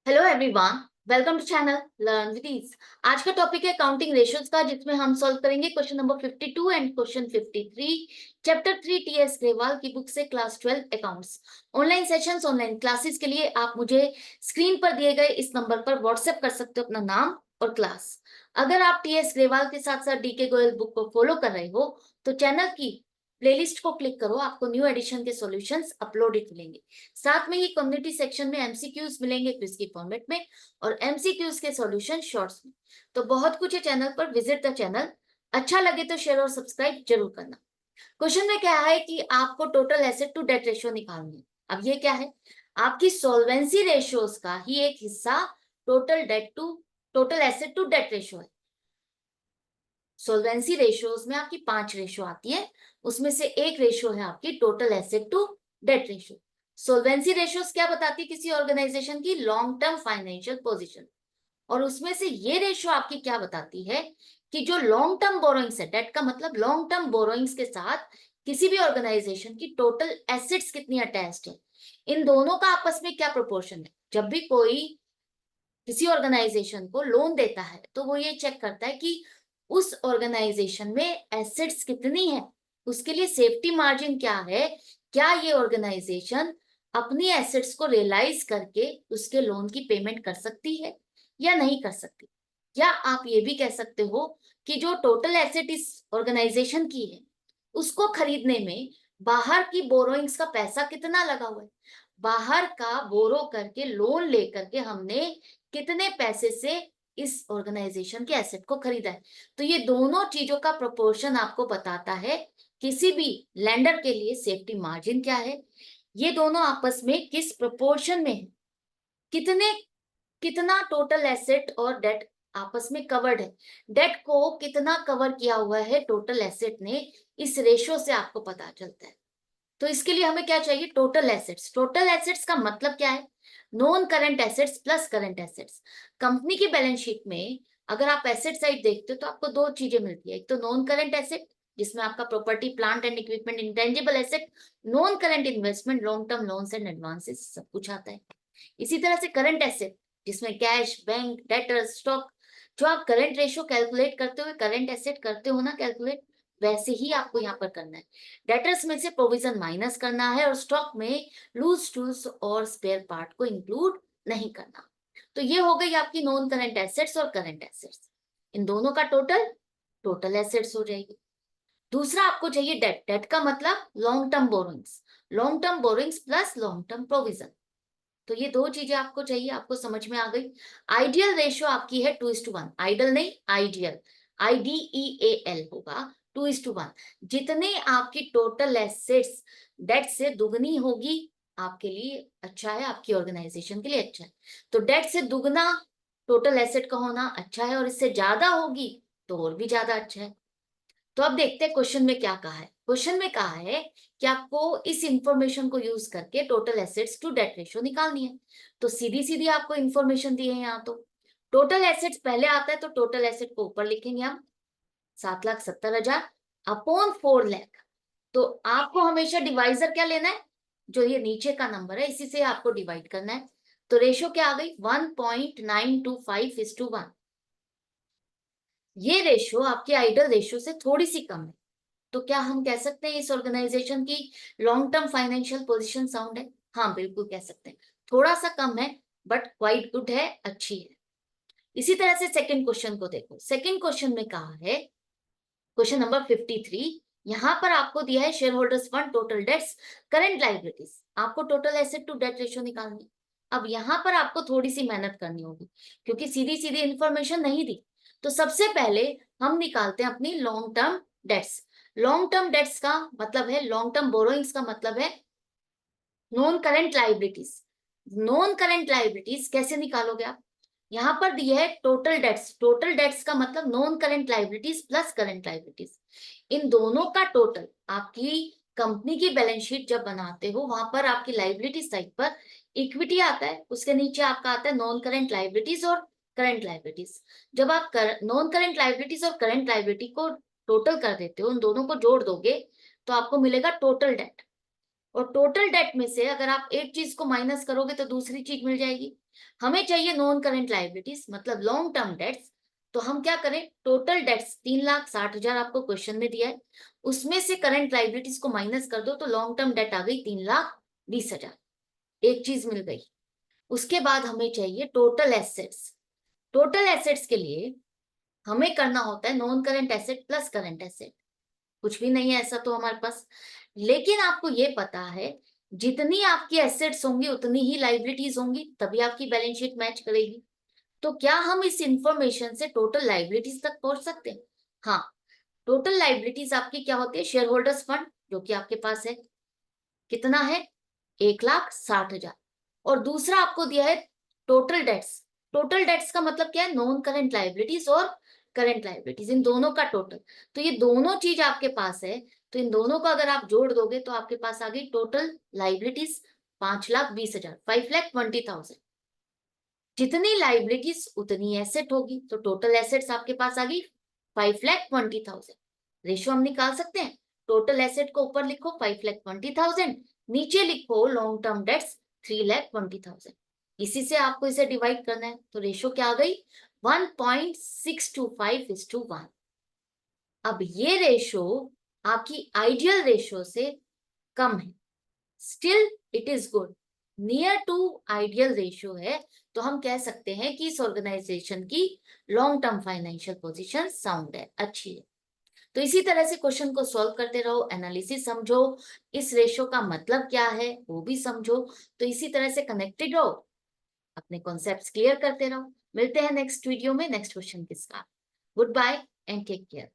Hello everyone, welcome to channel learn with ease. आज का topic है काउंटिंग रेशियोज का, जिसमें हम सॉल्व करेंगे question number 52 and question 53, chapter 3 TS Grewal की बुक से, class 12 accounts. Online sessions, online classes के लिए आप मुझे स्क्रीन पर दिए गए इस नंबर पर व्हाट्सएप कर सकते हो अपना नाम और क्लास। अगर आप टीएस ग्रेवाल के साथ साथ डीके गोयल बुक को फॉलो कर रहे हो तो चैनल की प्लेलिस्ट को क्लिक करो, आपको न्यू एडिशन के सॉल्यूशंस अपलोडेड मिलेंगे। साथ में ही कम्युनिटी सेक्शन में एमसीक्यूज मिलेंगे क्विज की फॉर्मेट में, और एमसीक्यूज के सॉल्यूशन शॉर्ट्स में। तो बहुत कुछ है चैनल पर, विजिट द चैनल। अच्छा लगे तो शेयर और सब्सक्राइब जरूर करना। क्वेश्चन में क्या है कि आपको total asset to debt ratio निकालनी है। अब ये क्या है, आपकी सॉल्वेंसी रेशियोज का ही एक हिस्सा total asset to debt ratio है। सोल्वेंसी रेशियोज में आपकी 5 रेशियो आती है, उसमें से एक रेशियो है आपकी total asset to debt ratio. Solvency ratios क्या बताती है, किसी ऑर्गेनाइजेशन की लॉन्ग टर्म फाइनेंशियल पोजीशन, और उसमें से ये रेशियो आपकी क्या बताती है कि जो लॉन्ग टर्म बोरोइंग्स है, डेट का मतलब लॉन्ग टर्म बोरोइंग्स के साथ किसी भी ऑर्गेनाइजेशन की टोटल एसेट्स कितनी अटैच्ड है, इन दोनों का आपस में क्या प्रोपोर्शन है। जब भी कोई किसी ऑर्गेनाइजेशन को लोन देता है तो वो ये चेक करता है कि उस ऑर्गेनाइजेशन में एसेट्स कितनी है, उसके लिए सेफ्टी मार्जिन क्या है, क्या ये ऑर्गेनाइजेशन अपनी एसेट्स को रियलाइज करके उसके लोन की पेमेंट कर सकती है या नहीं कर सकती। या आप ये भी कह सकते हो कि जो टोटल एसेट इस ऑर्गेनाइजेशन की है, उसको खरीदने में बाहर की बोरोइंग्स का पैसा कितना लगा हुआ है, बाहर का बोरो करके लोन लेकर के हमने कितने पैसे से इस ऑर्गेनाइजेशन के एसेट को खरीदा है। तो ये दोनों चीजों का प्रोपोर्शन आपको बताता है किसी भी लेंडर के लिए सेफ्टी मार्जिन क्या है, ये दोनों आपस में किस प्रोपोर्शन में है, कितने कितना टोटल एसेट और डेट आपस में कवर्ड है, डेट को कितना कवर किया हुआ है टोटल एसेट ने, इस रेशियो से आपको पता चलता है। तो इसके लिए हमें क्या चाहिए, टोटल एसेट्स। टोटल एसेट्स का मतलब क्या है, non current assets plus current assets. Company की बैलेंस शीट में अगर आप एसेट साइड देखते हो तो आपको दो चीजें मिलती है, एक तो नॉन करंट एसेट जिसमें आपका property plant and equipment intangible asset, non current investment long term loans and advances सब कुछ आता है। इसी तरह से करंट एसेट जिसमें कैश, बैंक, डेटर्स, स्टॉक। जो आप करंट रेशियो कैलकुलेट करते हुए करंट एसेट करते हो ना कैलकुलेट, वैसे ही आपको यहाँ पर करना है। डेटर्स में से प्रोविजन माइनस करना है और स्टॉक में लूज टूल्स और स्पेयर पार्ट को इंक्लूड नहीं करना। तो ये हो गई आपकी नॉन करंट एसेट्स और करंट एसेट्स। इन दोनों का टोटल टोटल एसेट्स हो जाएगी। दूसरा आपको चाहिए डेट। डेट का मतलब long term borrowings, long term borrowings plus long term provision. तो ये दो चीजें आपको चाहिए, आपको समझ में आ गई। आइडियल रेशियो आपकी है 2:1, आइडल नहीं आइडियल, IDEAL होगा 2:1। जितने आपकी टोटल एसेट्स डेट से दुगनी होगी आपके लिए अच्छा है, आपकी ऑर्गेनाइजेशन के लिए अच्छा है। तो डेट से दुगना टोटल एसेट का होना अच्छा है, और इससे ज्यादा होगी तो और भी ज्यादा अच्छा है। तो अब देखते हैं क्वेश्चन में क्या कहा है। क्वेश्चन में कहा है कि आपको इस इंफॉर्मेशन को यूज करके total assets to debt ratio निकालनी है। तो सीधी सीधी आपको इंफॉर्मेशन दी है यहाँ। तो टोटल एसेट्स पहले आता है तो टोटल एसेट को ऊपर लिखेंगे हम, 7,70,000 अपॉन 4 लाख। तो आपको हमेशा डिवाइजर क्या लेना है, जो ये नीचे का नंबर है इसी से आपको डिवाइड करना है। तो रेशियो क्या आ गई, 1.925:1। ये रेशियो आपकी आइडल रेशियो से थोड़ी सी कम है। तो क्या हम कह सकते हैं इस ऑर्गेनाइजेशन की long term financial position sound है? हाँ बिल्कुल कह सकते हैं। थोड़ा सा कम है बट क्वाइट गुड है, अच्छी है। इसी तरह से सेकंड क्वेश्चन को देखो। सेकंड क्वेश्चन में कहा है, क्वेश्चन नंबर 53, यहाँ पर आपको दिया है shareholders fund, total debts, current liabilities. आपको total asset to debt ratio निकालनी। अब यहाँ पर आपको थोड़ी सी मेहनत करनी होगी क्योंकि सीधी सीधी इंफॉर्मेशन नहीं दी। तो सबसे पहले हम निकालते हैं अपनी long term debts. Long term debts का मतलब है, लॉन्ग टर्म बोरोइंग्स का मतलब है non current liabilities. Non current liabilities कैसे निकालोगे आप, यहाँ पर दिए है टोटल डेट्स। टोटल डेट्स का मतलब non current liabilities plus current liabilities, इन दोनों का टोटल। आपकी कंपनी की बैलेंस शीट जब बनाते हो वहां पर आपकी लाइबिलिटी साइड पर इक्विटी आता है, उसके नीचे आपका आता है नॉन करंट लाइबिलिटीज और करंट लाइबिलिटीज। जब आप नॉन करंट लाइबिलिटीज और करंट लाइबिलिटी को टोटल कर देते हो, उन दोनों को जोड़ दोगे तो आपको मिलेगा टोटल डेट। और टोटल डेट में से अगर आप एक चीज को माइनस करोगे तो दूसरी चीज मिल जाएगी। हमें चाहिए नॉन करेंट लायबिलिटीज मतलब लॉन्ग टर्म डेट्स। तो हम क्या करें, टोटल डेट्स 3,60,000 आपको क्वेश्चन में दिया है, उसमें से करंट लायबिलिटीज को माइनस कर दो तो लॉन्ग टर्म डेट आ गई 3,20,000, एक चीज मिल गई। उसके बाद हमें चाहिए टोटल एसेट्स। टोटल एसेट्स के लिए हमें करना होता है non current asset plus current asset. कुछ भी नहीं है ऐसा तो हमारे पास, लेकिन आपको ये पता है जितनी आपकी एसेट्स होंगी उतनी ही लाइबिलिटीज होंगी, तभी आपकी बैलेंस शीट मैच करेगी। तो क्या हम इस इंफॉर्मेशन से टोटल लाइबिलिटीज तक पहुंच सकते हैं? हाँ, टोटल लाइबिलिटीज आपकी क्या होती है, शेयर होल्डर्स फंड जो कि आपके पास है, कितना है 1,60,000। और दूसरा आपको दिया है टोटल डेट्स। टोटल डेट्स का मतलब क्या है, नॉन करंट लाइबिलिटीज और करंट लाइबिलिटीज, इन दोनों का टोटल। तो ये दोनों चीज आपके पास है, तो इन दोनों को अगर आप जोड़ दोगे तो आपके पास आ गई टोटल लाइबिलिटीज 5,20,000, 5,20,000। जितनी लाइबिलिटीज उतनी एसेट होगी, तो टोटल एसेट्स आपके पास आ गई 5,20,000। रेशो हम निकाल सकते हैं, टोटल एसेट को ऊपर लिखो 5,20,000, नीचे लिखो लॉन्ग टर्म डेट्स 3,20,000। इसी से आपको इसे डिवाइड करना है, तो रेशो क्या आ गई 1.625:1। अब ये रेशो आपकी आइडियल रेशो से कम है, still it is good, near to ideal ratio है। तो हम कह सकते हैं कि इस ऑर्गेनाइजेशन की long term financial position sound है, अच्छी है। तो इसी तरह से क्वेश्चन को सॉल्व करते रहो, एनालिसिस समझो, इस रेशियो का मतलब क्या है वो भी समझो। तो इसी तरह से कनेक्टेड रहो, अपने कॉन्सेप्ट्स क्लियर करते रहो। मिलते हैं नेक्स्ट वीडियो में नेक्स्ट क्वेश्चन के साथ। Good bye and take care.